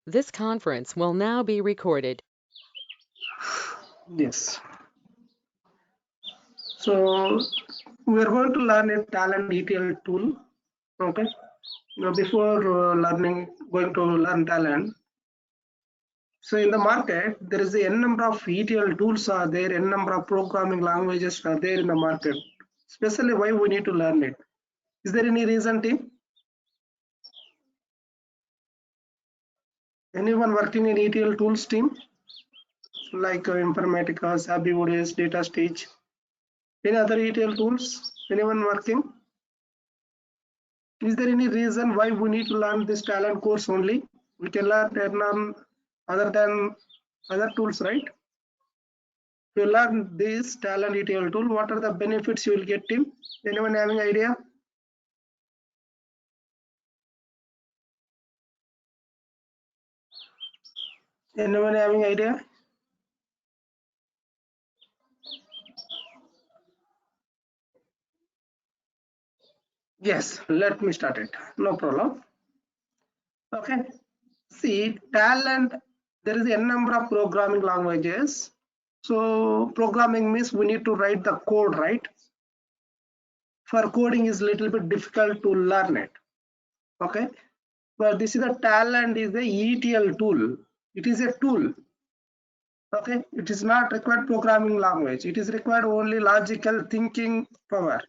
This conference will now be recorded. Yes. So we are going to learn a Talend ETL tool. Okay. Now before going to learn Talend. So in the market, there is a n number of ETL tools are there, n number of programming languages are there in the market. Especially why we need to learn it. Is there any reason, team? Anyone working in ETL tools team? Like Informatica, SAP ODS, Data Stage. Any other ETL tools? Anyone working? Is there any reason why we need to learn this Talend course only? We can learn other than other tools, right? If you learn this Talend ETL tool, what are the benefits you will get, team? Anyone having idea? Anyone having idea? Yes, let me start it. No problem. Okay. See, Talend, there is a number of programming languages. So programming means we need to write the code, right? For coding is little bit difficult to learn it. Okay. But this is a Talend is the ETL tool. It is a tool. Okay. It is not required programming language. It is required only logical thinking power.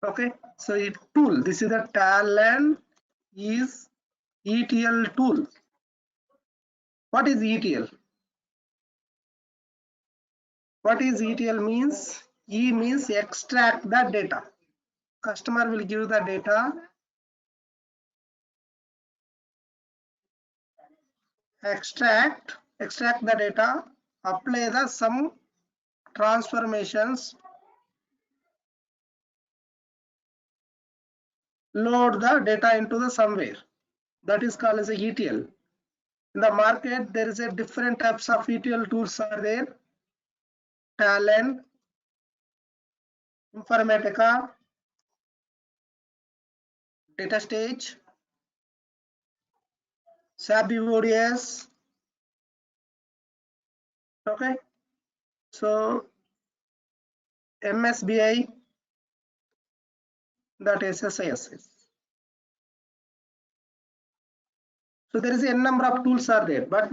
Okay. So it tool. This is the Talend is ETL tool. What is ETL? What is ETL means? E means extract the data. Customer will give the data, extract the data, apply the some transformations, load the data into the somewhere. That is called as a ETL. In the market, there is a different types of ETL tools are there. Talend, Informatica, Data Stage, SAP ODS. Okay. So MSBI, that SSIS. So there is a number of tools are there, but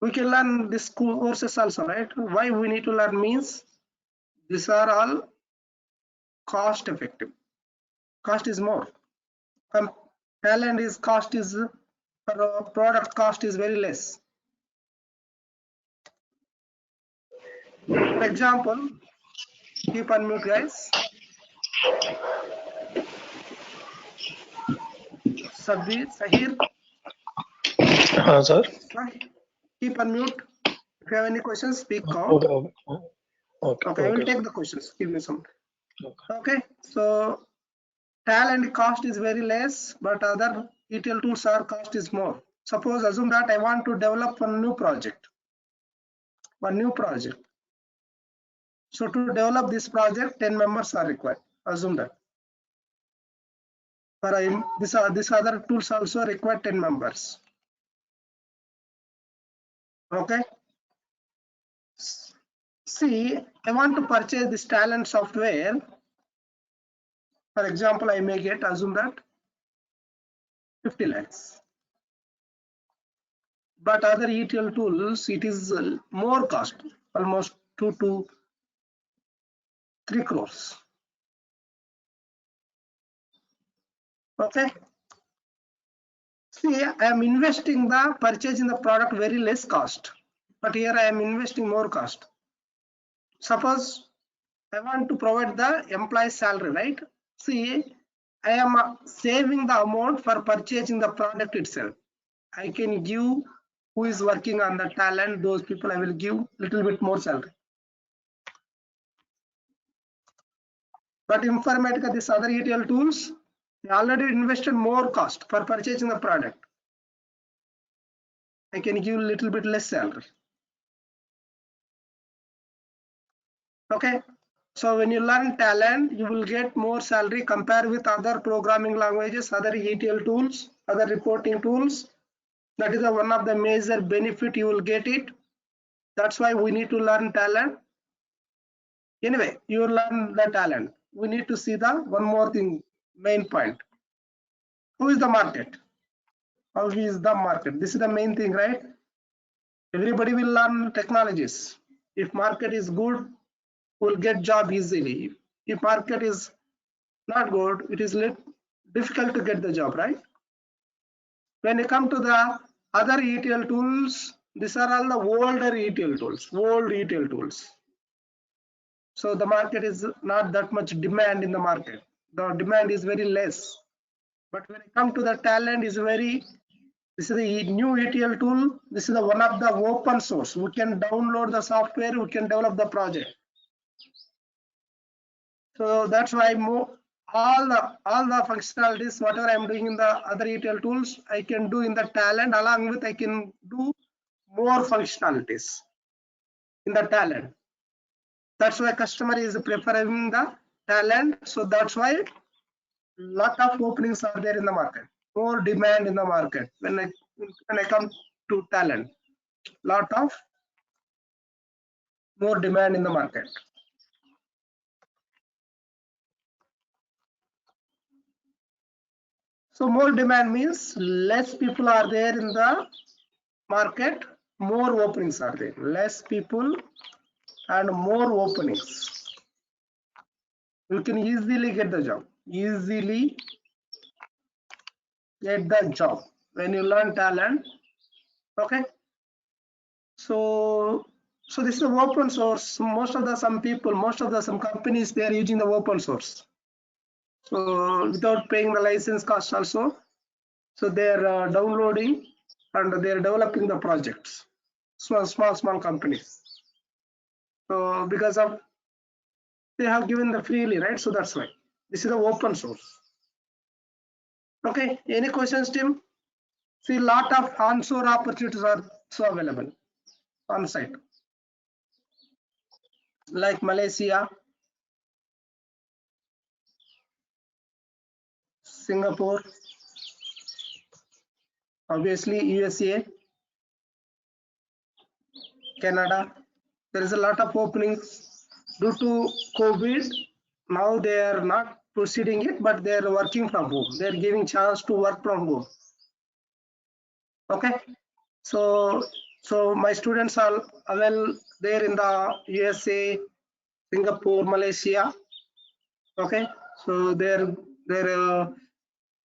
we can learn this courses also, right? Why we need to learn means these are all cost effective. Cost is more. Talend is cost is product cost is very less. For example, keep on mute, guys. Sabir, Sahir. Sir. Keep on mute. If you have any questions, speak out. Okay, I will take the questions. Give me some. Okay, so Talend cost is very less, but other ETL tools are cost is more. Suppose assume that I want to develop a new project. So to develop this project, 10 members are required. Assume that. For this other tools also require 10 members. Okay. See, I want to purchase this Talend software. For example, I may get, assume that 50 lakhs. But other ETL tools, it is more cost, almost 2 to 3 crores. Okay. See, I am investing the purchasing the product very less cost, but here I am investing more cost. Suppose I want to provide the employee salary, right? See, I am saving the amount for purchasing the product itself. I can give who is working on the Talend, those people I will give little bit more salary. But Informatica, this other ETL tools, they already invested more cost for purchasing the product. I can give little bit less salary. Okay. So when you learn Talend, you will get more salary compared with other programming languages, other ETL tools, other reporting tools. That is one of the major benefit you will get it. That's why we need to learn Talend. Anyway, you learn the Talend. We need to see the one more thing, main point. Who is the market? How is the market? This is the main thing, right? Everybody will learn technologies. If market is good, we'll get job easily. If market is not good, it is difficult to get the job, right? When you come to the other ETL tools, these are all the older ETL tools, old ETL tools. So the market is not that much demand in the market. The demand is very less. But when it come to the Talend, is very, this is the new ETL tool. This is the one of the open source. We can download the software. We can develop the project. So that's why all the functionalities, whatever I'm doing in the other ETL tools, I can do in the Talend. Along with I can do more functionalities in the Talend. That's why customer is preferring the Talend. So that's why lot of openings are there in the market. More demand in the market when I come to Talend. Lot of more demand in the market. So more demand means less people are there in the market, more openings are there. Less people and more openings. You can easily get the job. Easily get the job when you learn Talend. Okay. So this is open source. Most of the some companies, they are using the open source. So without paying the license cost also. So they are downloading and they are developing the projects. Small companies. So because of they have given the freely, right? So that's why this is the open source. Okay. Any questions, Tim? See, lot of onshore opportunities are so available on site, like Malaysia, Singapore, obviously USA, Canada. There is a lot of openings due to COVID. Now they are not proceeding it, but they are working from home. They are giving chance to work from home. Okay, so my students are well there in the USA, Singapore, Malaysia. Okay, so they're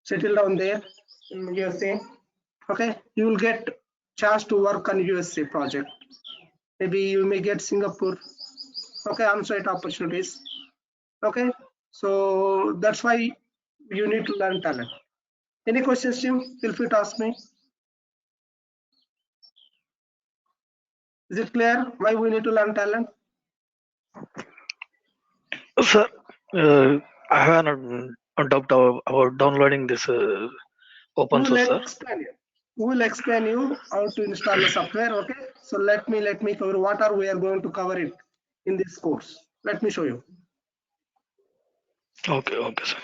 settled down there in USA. Okay, you will get chance to work on USA project. Maybe you may get Singapore. Okay, on-site opportunities. Okay, so that's why you need to learn Talend. Any questions, Jim? Feel free to ask me. Is it clear why we need to learn Talend? Sir, I have a doubt about downloading this open source, sir. We will explain you how to install the software. Okay, so let me cover what are we are going to cover it in this course. Let me show you. Okay, sir.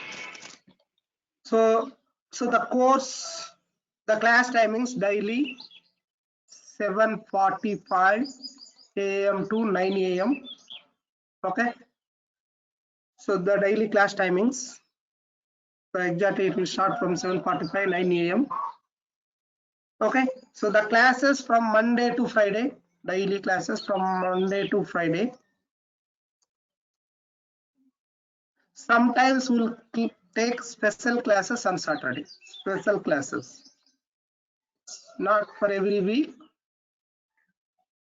So the course, the class timings daily 7:45 a.m. to 9 a.m. Okay, so the daily class timings. So exactly it will start from 7:45 9 a.m. Okay, so the classes from Monday to Friday, daily classes from Monday to Friday. Sometimes we'll take special classes on Saturday. Special classes, not for every week.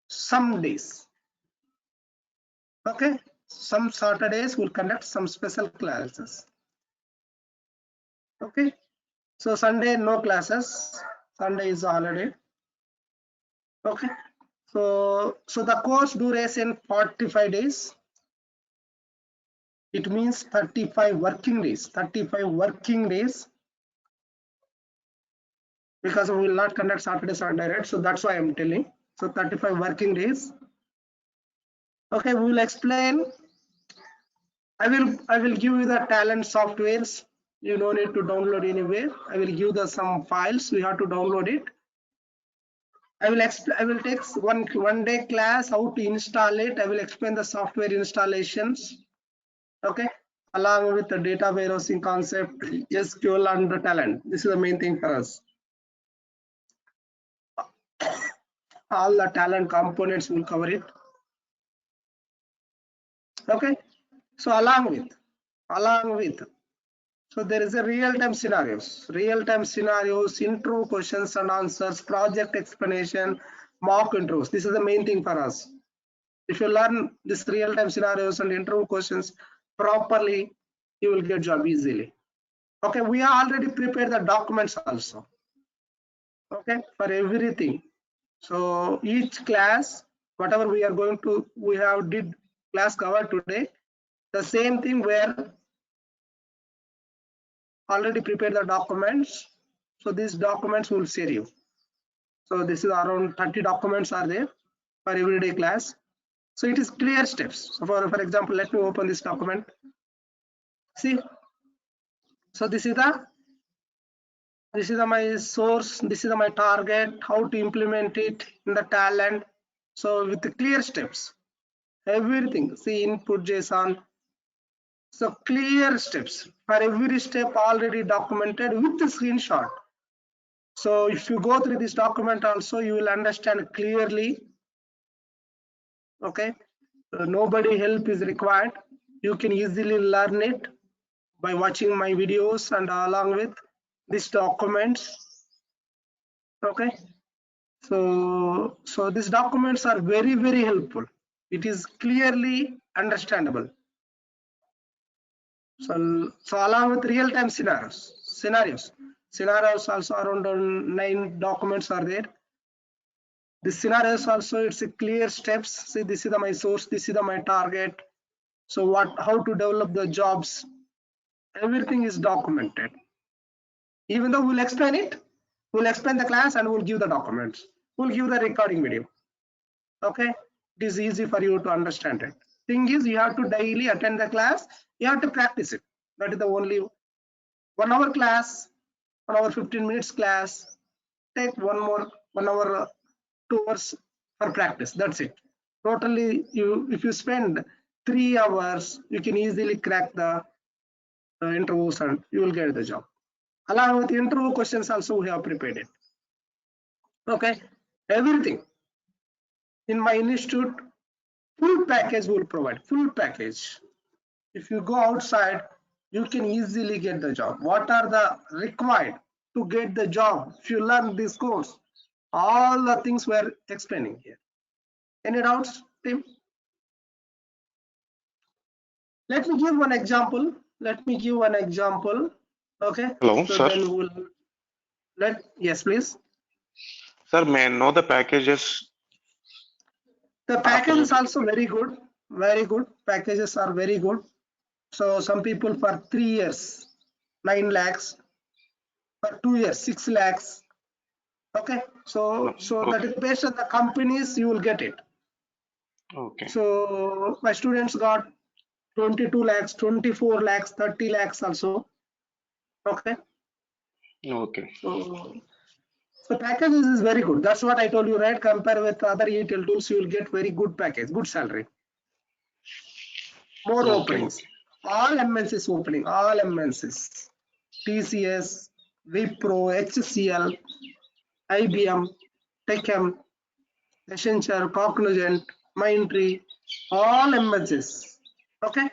Some days. Okay, some Saturdays we'll conduct some special classes. Okay, so Sunday no classes. Sunday is a holiday. Okay, so the course duration 45 days. It means 35 working days. 35 working days. Because we will not conduct Saturday, Sunday, right? So that's why I'm telling. So 35 working days. Okay, we will explain I will give you the Talend softwares. You don't need to download anywhere. I will give the some files. We have to download it. I will take one day class how to install it. I will explain the software installations. Okay, along with the data warehousing concept, SQL and the Talend. This is the main thing for us. All the Talend components will cover it. Okay, so along with, so there is a real-time scenarios, interview questions and answers, project explanation, mock interviews. This is the main thing for us. If you learn this real-time scenarios and interview questions properly, you will get job easily. Okay, we are already prepared the documents also. Okay, for everything. So each class, whatever we are going to, we have did class cover today. The same thing where already prepared the documents. So these documents will share you. So this is around 30 documents are there for everyday class. So it is clear steps. So for example, let me open this document. See, so this is my source, this is my target, how to implement it in the Talend. So with the clear steps, everything. See, input JSON. So clear steps for every step already documented with the screenshot. So if you go through this document also, you will understand clearly. Okay, so nobody help is required. You can easily learn it by watching my videos and along with these documents. Okay, so these documents are very helpful. It is clearly understandable. So along with real-time scenarios also around 9 documents are there. The scenarios also, it's a clear steps. See, this is my source, this is my target. So how to develop the jobs, everything is documented. Even though we'll explain it, we'll explain the class and we'll give the documents. We'll give the recording video. Okay, it is easy for you to understand it. Thing is, you have to daily attend the class. You have to practice it. That is the only 1 hour class, 1 hour 15 minutes class. Take 1 hour 2 hours for practice. That's it. Totally, if you spend 3 hours, you can easily crack the interviews and you will get the job. Along with interview questions also, we have prepared it. Okay, everything in my institute, full package will provide, full package. If you go outside, you can easily get the job. What are the required to get the job? If you learn this course, all the things we're explaining here. Any doubts, Tim? Let me give one example. Okay. Hello, so sir. Then we'll yes, please. Sir, may I know the packages? The package is also very good. Very good. Packages are very good. So some people for 3 years, 9 lakhs. For 2 years, 6 lakhs. Okay. So Okay. that is based on the companies, you will get it. Okay. So my students got 22 lakhs, 24 lakhs, 30 lakhs also. Okay. Okay. So packages is very good. That's what I told you, right? Compare with other ETL tools, you will get very good package, good salary. More openings. All MNCs opening, all MNCs. TCS, Wipro, HCL, IBM, Techem, Accenture, Cognizant, Mindtree, all MNCs. Okay.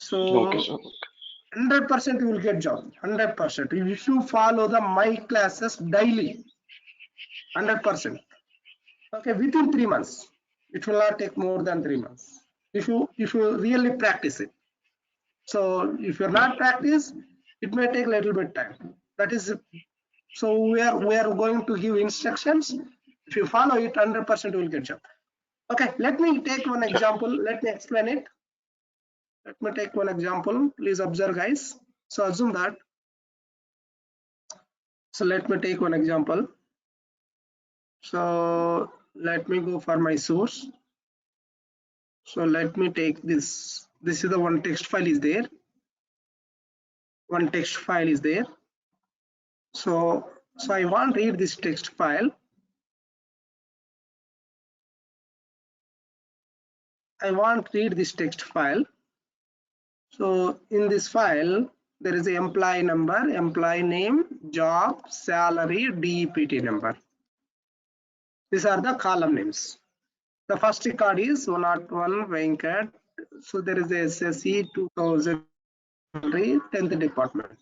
So Okay, sir. 100% you will get job. 100%. If you follow my classes daily, 100%. Okay, within 3 months. It will not take more than 3 months. If you really practice it. So if you're not practice, it may take a little bit time. That is, so we are going to give instructions. If you follow it, 100% you will get job. Okay, let me take one example. Let me explain it. Let me take one example. Please observe, guys. So assume that. So let me take one example. So let me go for my source. So let me take this This is the one text file is there. One text file is there. So I want to read this text file. I want to read this text file. So in this file, there is a employee number, employee name, job, salary, DEPT number. These are the column names. The first record is 101 Venkat. So there is a SSE 2003 10th department.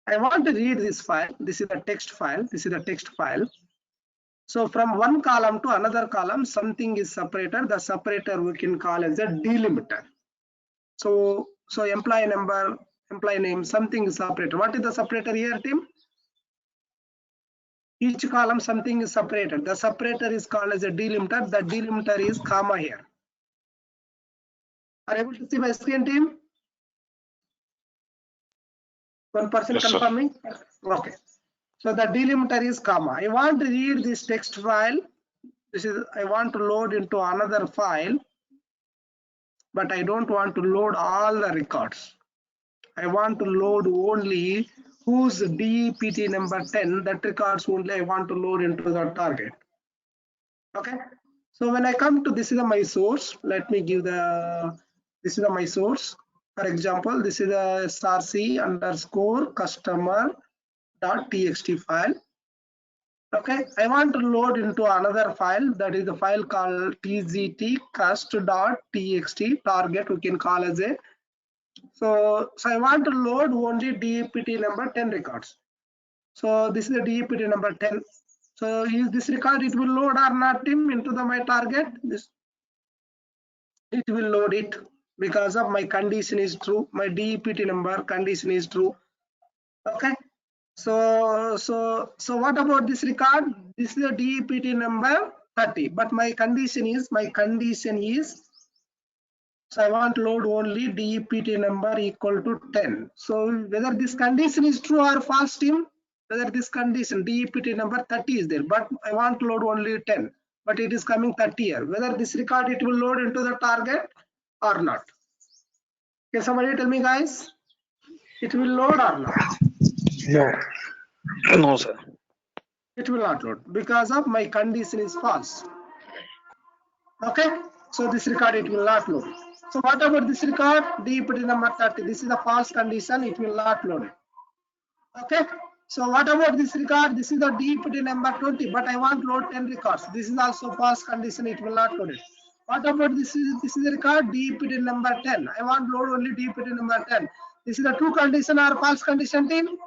I want to read this file. This is the text file. This is the text file. So from one column to another column, something is separated. The separator we can call as a delimiter. So employee number, employee name, something is separated. What is the separator here, team? Each column something is separated. The separator is called as a delimiter. The delimiter is comma here. Are you able to see my screen, team? One person Yes, sir. confirming? Okay. So the delimiter is comma. I want to read this text file. This is I want to load into another file, but I don't want to load all the records. I want to load only whose DEPT number 10, that records only I want to load into the target. Okay. So when I come to this is my source, let me give this is my source. For example, this is a src underscore customer dot txt file. Okay, I want to load into another file, that is the file called tztcust.txt target we can call as a. So I want to load only DEPT number 10 records. So this is the DEPT number 10. So is this record it will load or not, Tim, into my target? This it will load it because of my condition is true. My DEPT number condition is true. Okay. So what about this record? This is the DEPT number 30, but my condition is so I want to load only DEPT number equal to 10. So whether this condition is true or false, team, whether this condition DEPT number 30 is there, but I want to load only 10, but it is coming 30 here. Whether this record it will load into the target or not. Can somebody tell me, guys? It will load or not? No. No, sir. It will not load because of my condition is false. Okay, so this record it will not load. So what about this record? DEPT number 30. This is the false condition, it will not load it. Okay, so what about this record? This is the DEPT number 20, but I want to load 10 records. This is also false condition, it will not load it. What about this is the record DEPT number 10. I want to load only DEPT number 10. This is the true condition or false condition, team?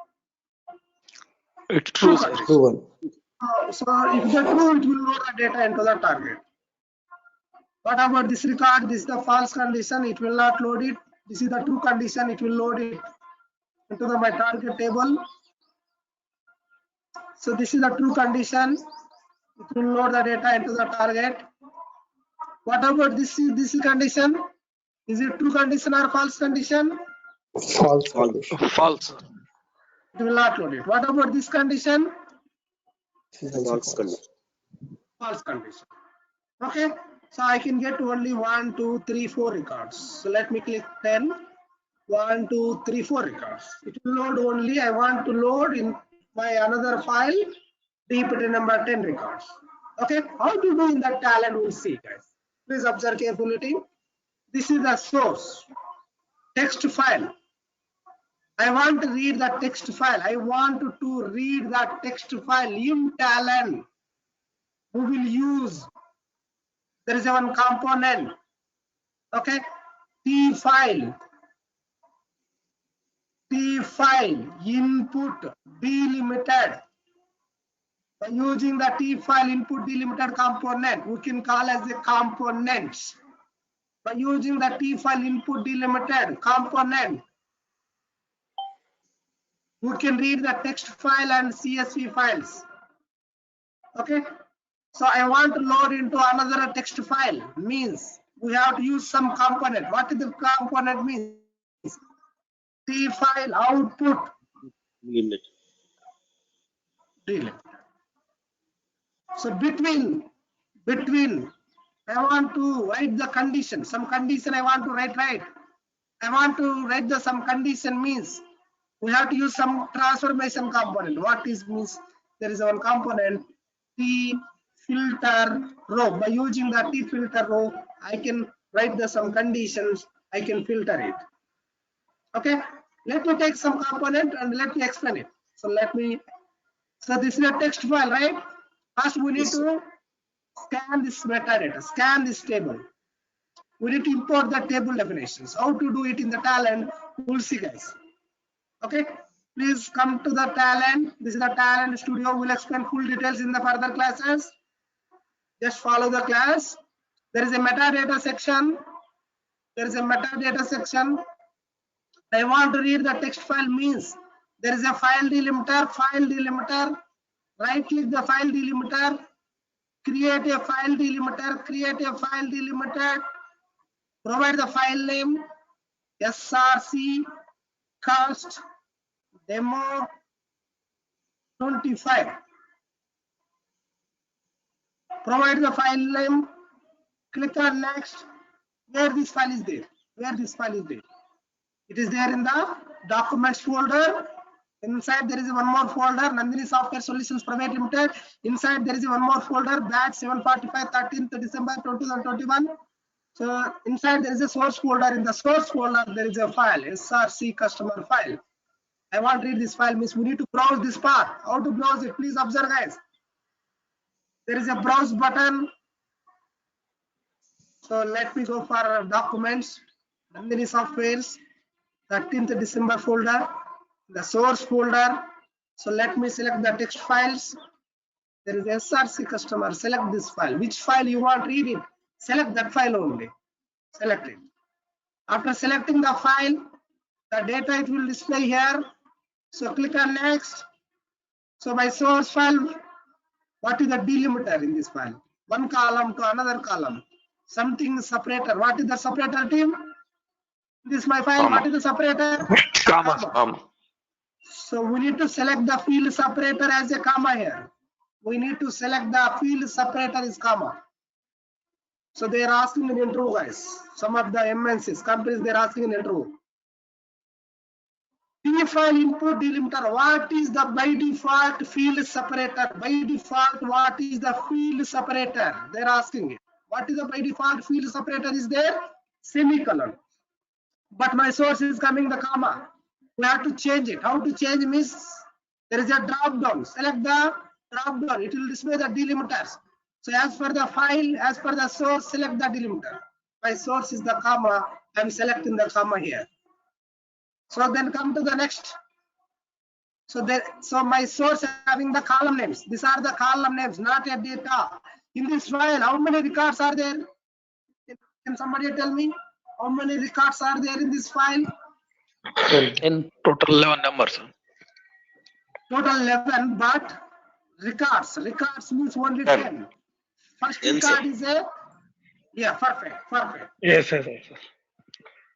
It's true, sir. True one. So if the true, it will load the data into the target. What about this record? This is the false condition, it will not load it. This is the true condition, it will load it into my target table. So this is the true condition, it will load the data into the target. What about this condition? Is it true condition or false condition? False condition. False. It will not load it. What about this condition? False condition. False condition. Okay, so I can get only 1, 2, 3, 4 records. So let me click 10. 1, 2, 3, 4 records. It will load only. I want to load in my another file DEPT number 10 records. Okay, how to do in that Talend we'll see, guys. Please observe carefully. This is the source text file. I want to read the text file. I want to read that text file in Talend. We will use, there is one component. Okay, tFilter input delimited. By using the tFilter input delimited component, we can call as a components. By using the tFilter input delimited component, we can read the text file and CSV files. Okay, so I want to load into another text file, means we have to use some component. What is the component means? tFilter output delimited. So between I want to write the condition. Some condition I want to write, right? I want to write the some condition means we have to use some transformation component. What is means there is one component tFilterRow. By using the tFilterRow, I can write the some conditions. I can filter it. Okay. Let me take some component and let me explain it. So so this is a text file, right? First we need Yes, sir. to scan this metadata, scan this table. We need to import the table definitions. How to do it in the Talend, we'll see, guys. Okay, please come to the Talend. This is the Talend studio. We'll explain full details in the further classes. Just follow the class. There is a metadata section. There is a metadata section. I want to read the text file means there is a file delimiter. Right click the file delimiter, create a file delimiter, provide the file name src cast demo 25. Provide the file name, click on next. Where this file is there? It is there in the documents folder. Inside there is one more folder, Nandini Software Solutions Private Limited. Inside there is one more folder, batch 745 13th December 2021. So inside there is a source folder. In the source folder there is a file, src customer file. I want to read this file means we need to browse this part. How to browse it? Please observe, guys. There is a browse button. So let me go for documents, Nandini Softwares, 13th December folder, the source folder. So let me select the text files. There is src customer. Select this file. Which file you want to read it? Select that file only. Select it. After selecting the file, the data it will display here. So click on next. So my source file, what is the delimiter in this file? One column to another column. Something separator. What is the separator, team? This is my file. Comma. What is the separator? Comma. So we need to select the field separator as a comma here. We need to select the field separator is comma. So they are asking in interview, guys. Some of the MNCs companies they are asking in interview. File input delimiter. What is the by default field separator? By default, what is the field separator? They are asking it. What is the by default field separator is there? Semicolon. But my source is coming the comma. We have to change it. How to change means there is a drop down. Select the drop down. It will display the delimiters. So as per the file, as per the source, select the delimiter. My source is the comma. I am selecting the comma here. So then come to the next. So my source having the column names. These are the column names, not a data. In this file, how many records are there? Can somebody tell me how many records are there in this file? In total 11 numbers. Total 11, but records means only 10. First record is a, yeah, perfect. Yes.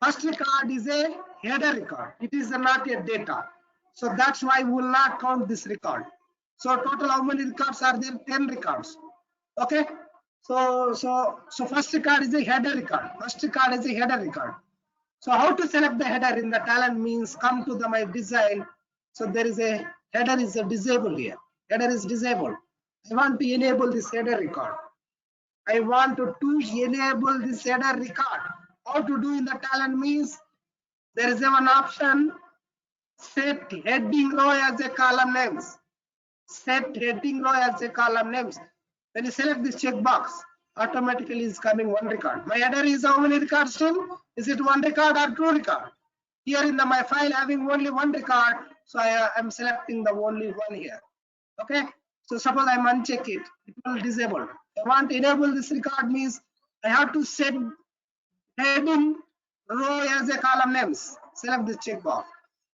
First record is a header record. It is not a data. So that's why we will not count this record. So total how many records are there? 10 records. Okay. So first record is a header record. So how to select the header in the Talend means come to my design. So there is a header is disabled here. Header is disabled. I want to enable this header record. I want to enable this header record. How to do in the Talend means there is one option, set heading row as a column names. Set heading row as a column names. When you select this checkbox, automatically is coming one record. My header is how many records still? Is it one record or two record? Here in my file having only one record, so I am selecting the only one here. Okay. So suppose I uncheck it, it will disable. I want to enable this record means I have to set heading row as a column names. Select this checkbox.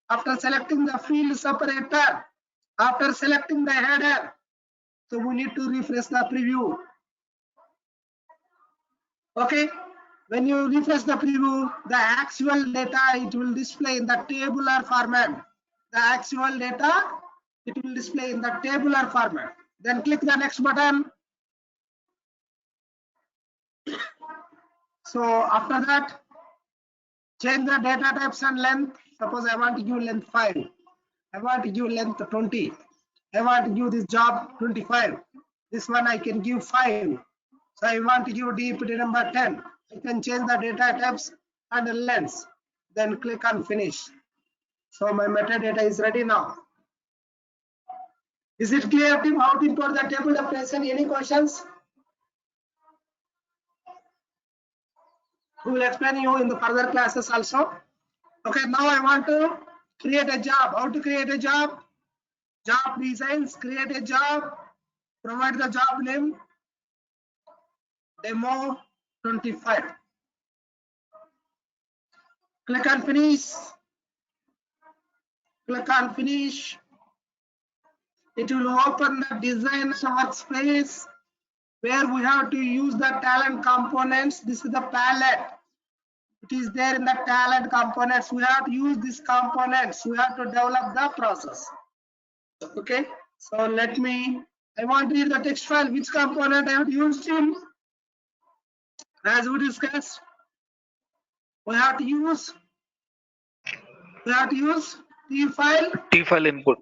After selecting the field separator, after selecting the header, so we need to refresh the preview. Okay, when you refresh the preview, the actual data it will display in the tabular format. The actual data it will display in the tabular format. Then click the next button. So after that, change the data types and length. Suppose I want to give length 5. I want to give length 20. I want to give this job 25. This one I can give 5. So I want to give DPT number 10. I can change the data types and the lengths. Then click on finish. So my metadata is ready now. Is it clear, team, how to import the table definition? Any questions? We will explain you in the further classes also. Okay, now I want to create a job. How to create a job? Job designs, create a job, provide the job name, demo 25. Click on finish. Click on finish. It will open the design workspace where we have to use the talent components. This is the palette. It is there in the talent components. We have to use these components. We have to develop the process. Okay. So I want to read the text file. Which component I have used in? As we discussed, we have to use tFile tFile input.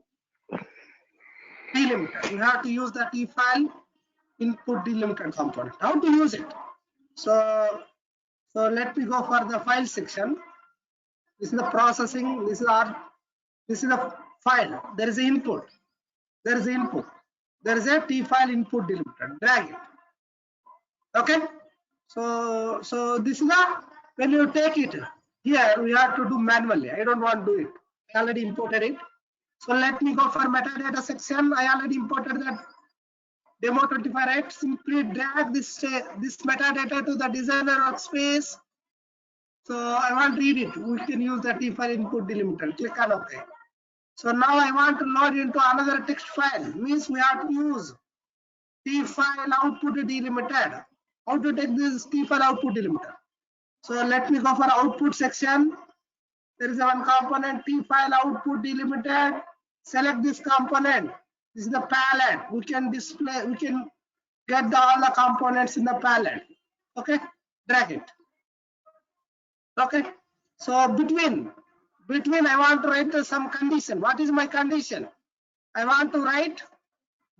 delimited. We have to use the tFile input delimited component. How to use it? So let me go for the file section. This is the processing. This is the file. There is an input. There is an input. There is a tFile input delimited. Drag it. Okay. So this is the, when you take it here, we have to do manually. I don't want to do it. I already imported it. So let me go for metadata section. I already imported that demo 25, right? Simply drag this metadata to the designer workspace. So I want to read it. We can use the tFile input delimited. Click on OK. So now I want to load into another text file. Means we have to use tFile output delimited. How to take this tFile output delimited? So let me go for output section. There is one component tFile output delimited. Select this component. This is the palette. We can display. We can get all the components in the palette. Okay, drag it. Okay, so between I want to write some condition. What is my condition? I want to write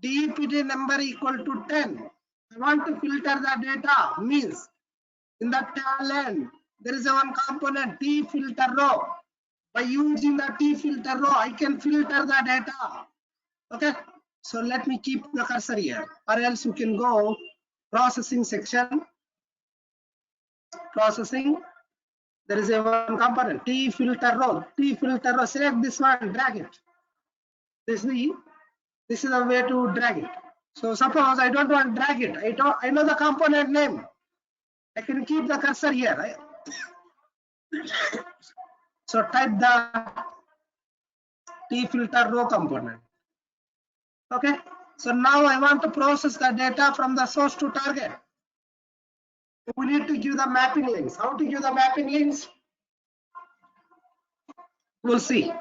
DPT number equal to 10. I want to filter the data. Means in the talent there is one component tFilterRow. By using the tFilterRow, I can filter the data. Okay, so let me keep the cursor here, or else you can go processing section. Processing, there is a one component tFilterRow. tFilterRow, select this one, drag it. This is the way to drag it. So suppose I don't want to drag it. I know the component name. I can keep the cursor here. Right? So type the tFilterRow component. Okay. So now I want to process the data from the source to target. We need to give the mapping links. How to give the mapping links? We'll see.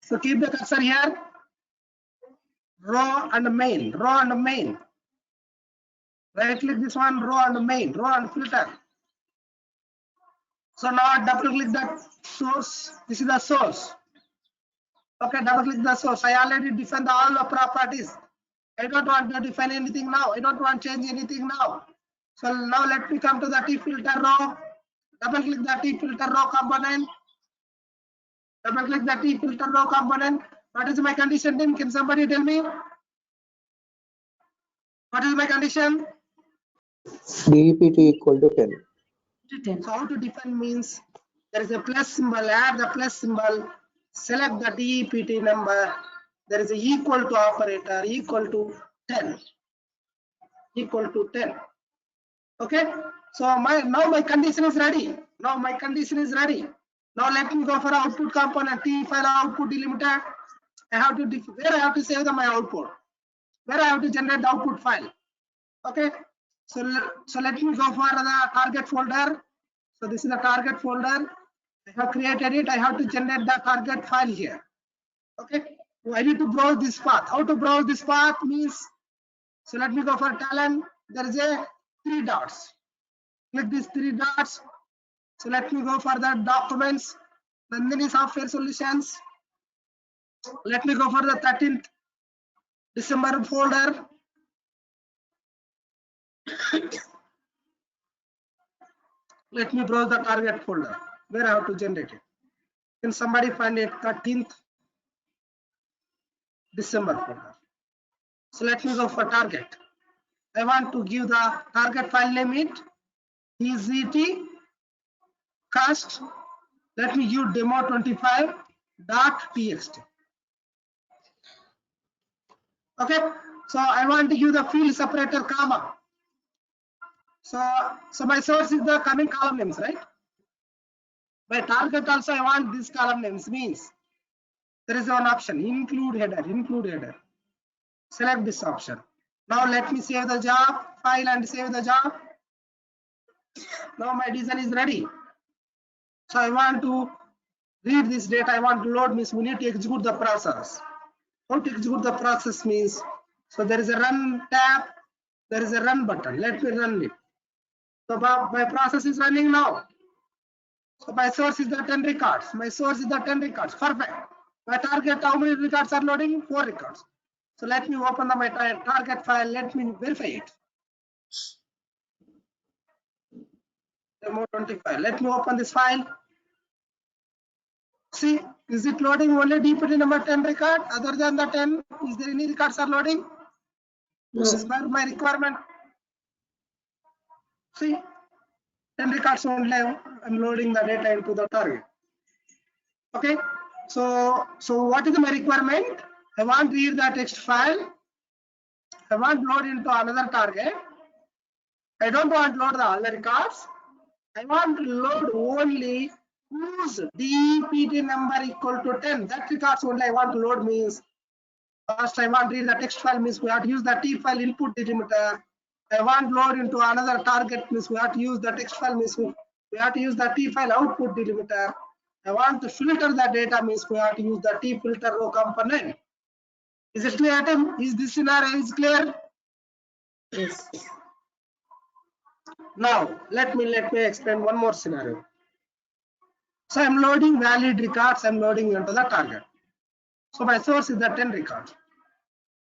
So keep the cursor here. Row and main. Row and main. Right click this one. Row and main. Row and filter. So now double click that source. This is the source. Okay, double click the source. I already defined all the properties. I don't want to define anything now. I don't want to change anything now. So now let me come to the tFilterRow. Double click the tFilterRow component. Double click the tFilterRow component. What is my condition, team? Can somebody tell me? What is my condition? DPT equal to 10. So how to define means there is a plus symbol, add the plus symbol, select the DPT number, there is a equal to operator, equal to 10. Equal to 10. Okay, so now my condition is ready. Now my condition is ready. Now let me go for output component tFile output delimited. I have to where I have to save my output, where I have to generate the output file. Okay, so let me go for the target folder. So this is the target folder. I have created it. I have to generate the target file here. Okay, I need to browse this path. How to browse this path means, so let me go for talent. There is a 3 dots. Click these three dots. So let me go for the documents, Nandini software solutions. Let me go for the 13th December folder. Let me browse the target folder where I have to generate it. Can somebody find it? 13th December folder. So let me go for target. I want to give the target file name it tzt cast. Let me give demo25.txt. Okay, so I want to give the field separator comma. So my source is the coming column names, right? By target also I want this column names, means there is one option, include header. Select this option. Now let me save the job file and save the job. Now my design is ready. So I want to read this data, I want to load, means we need to execute the process. How to execute the process means, so there is a run tab, there is a run button. Let me run it. So my process is running now. So my source is the 10 records. My source is the 10 records. Perfect. My target, how many records are loading? 4 records. So let me open my target file. Let me verify it. Demo 25. Let me open this file. See, is it loading only DPT number 10 record? Other than the 10, is there any records are loading? This is my requirement. See, 10 records only. I'm loading the data into the target. Okay, so what is my requirement? I want to read the text file. I want to load into another target. I don't want to load the other records. I want to load only whose DPT number equal to 10. That records only I want to load, means first I want to read the text file, means we have to use the T file input delimiter. I want to load into another target, means we have to use the text file, means we have to use the T file output delimiter. I want to filter the data, means we have to use the tFilterRow component. Is it clear, Tim? Is this scenario is clear? Yes. Now let me explain one more scenario. So I'm loading valid records, I'm loading into the target. So my source is the 10 records.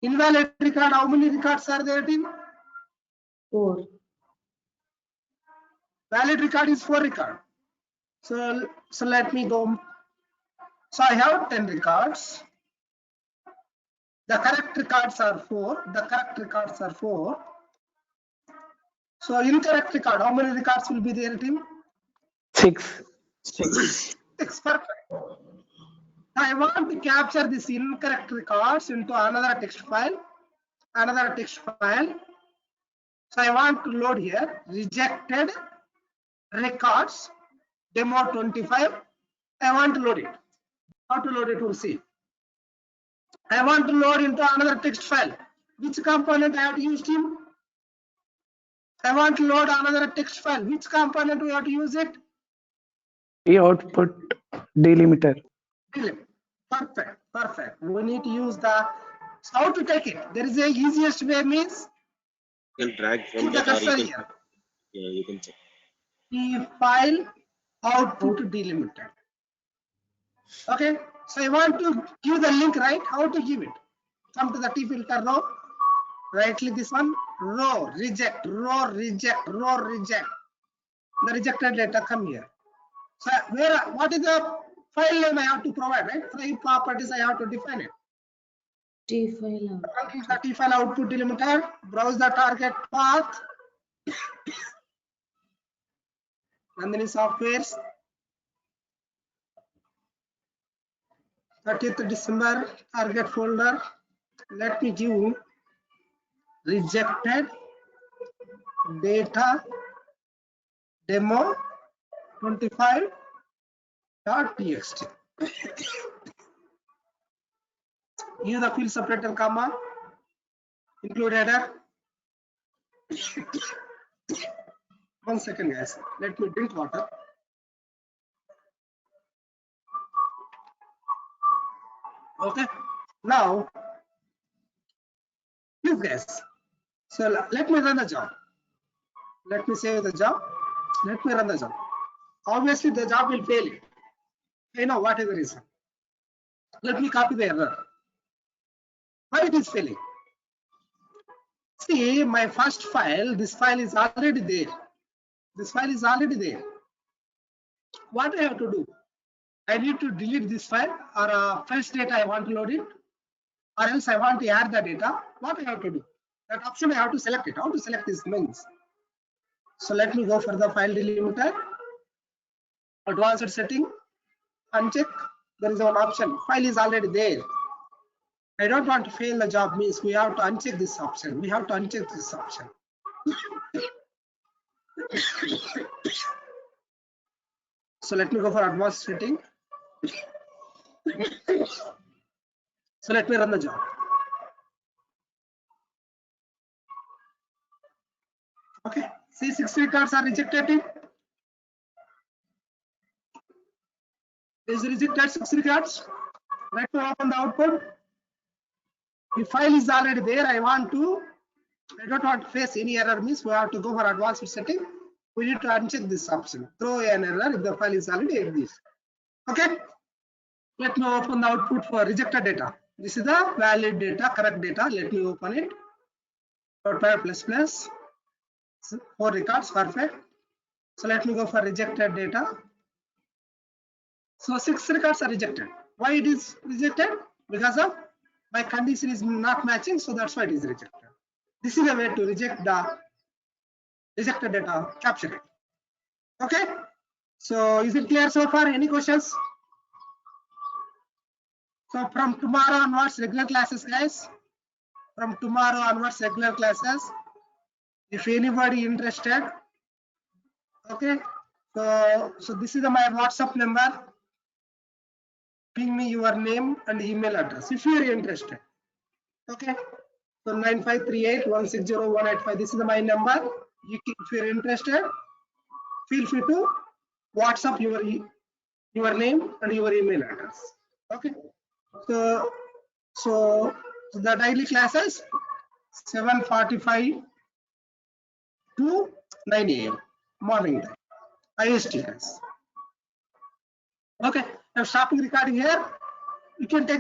Invalid record, how many records are there, Tim? 4. Valid record is 4 records. So let me go. So I have 10 records. The correct records are 4. The correct records are 4. So incorrect record, how many records will be there, Tim? 6. 6. Perfect. I want to capture this incorrect records into another text file. So I want to load here rejected records demo 25. I want to load it. How to load it? We'll see. I want to load into another text file. Which component I have to use, Tim? I want to load another text file. Which component we have to use it? Output delimiter. Perfect. We need to use the, how to take it. There is a easiest way, means You can drag from put the that, or cursor you here. can, yeah, you can check. The file output delimiter. Okay, so I want to give the link, right? How to give it? Come to the tFilterRow. Right click this one. Row reject. The rejected data come here. So what is the file name I have to provide, right? File properties I have to define it. T file. The T file output delimiter. Browse the target path. Nandini softwares. 30th December target folder. Let me give rejected data demo 25.txt. Use the field separator comma, include header. 1 second, guys. Let me drink water. Okay. Now, you guys. So let me run a job. Let me save the job. Let me run the job. Obviously, the job will fail. I know what is the reason. Let me copy the error. Why it is failing? See, my first file, this file is already there. This file is already there. What I have to do? I need to delete this file, or fresh data I want to load it, or else I want to add the data. What I have to do? That option I have to select it. How to select these means? So let me go for the file delimiter, advanced setting, uncheck. There is one option. File is already there. I don't want to fail the job, means we have to uncheck this option. We have to uncheck this option. So let me go for advanced setting. So let me run the job. Okay, see, 6 records are rejected. Is rejected 6 records. Let me open the output. The file is already there. I don't want to face any error, means we have to go for advanced setting. We need to uncheck this option. Throw an error if the file is already exists. Okay. Let me open the output for rejected data. This is the valid data, correct data. Let me open it. Notepad ++. 4 records, perfect. So let me go for rejected data. So 6 records are rejected. Why it is rejected? Because of my condition is not matching, so that's why it is rejected. This is a way to reject the rejected data, capture it. Okay. So is it clear so far? Any questions? So from tomorrow onwards, regular classes, guys. From tomorrow onwards, regular classes. If anybody interested, okay. So this is my WhatsApp number. Ping me your name and email address if you are interested. Okay. So 9538160185. This is my number. If you are interested, feel free to WhatsApp your name and your email address. Okay. So the daily classes 7:45 to 9 a.m. morning time. IST guys. Okay. I'm stopping recording here. You can take